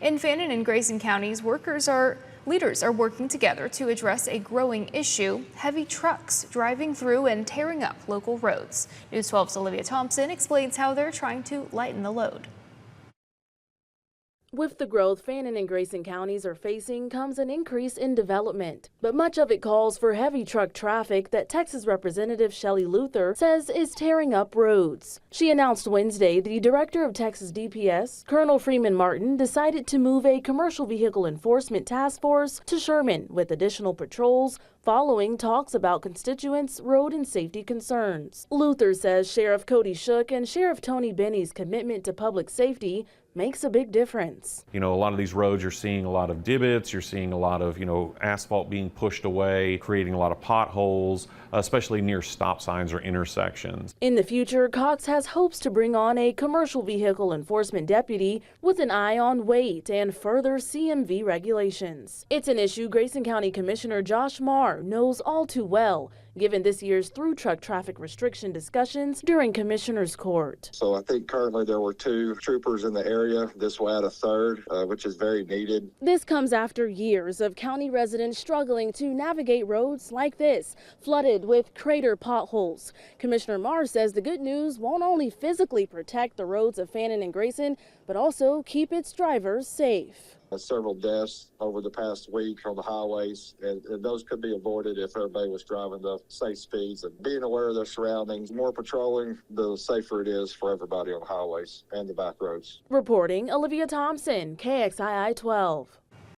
In Fannin and Grayson Counties, leaders are working together to address a growing issue: heavy trucks driving through and tearing up local roads. News 12's Olivia Thompson explains how they're trying to lighten the load. With the growth Fannin and Grayson counties are facing comes an increase in development, but much of it calls for heavy truck traffic that Texas Representative Shelley Luther says is tearing up roads. She announced Wednesday the director of Texas DPS, Colonel Freeman Martin, decided to move a commercial vehicle enforcement task force to Sherman with additional patrols following talks about constituents' road and safety concerns. Luther says Sheriff Cody Shook and Sheriff Tony Benny's commitment to public safety makes a big difference. A lot of these roads, you're seeing a lot of divots, you're seeing a lot of, asphalt being pushed away, creating a lot of potholes, especially near stop signs or intersections. In the future, Cox has hopes to bring on a commercial vehicle enforcement deputy with an eye on weight and further CMV regulations. It's an issue Grayson County Commissioner Josh Marr knows all too well, given this year's through truck traffic restriction discussions during Commissioner's Court. So I think currently there were 2 troopers in the area. This will add a 3rd, which is very needed. This comes after years of county residents struggling to navigate roads like this, flooded with crater potholes. Commissioner Marr says the good news won't only physically protect the roads of Fannin and Grayson, but also keep its drivers safe. Several deaths over the past week on the highways, and those could be avoided if everybody was driving the safe speeds and being aware of their surroundings. More patrolling, the safer it is for everybody on the highways and the back roads. Reporting, Olivia Thompson, KXII 12.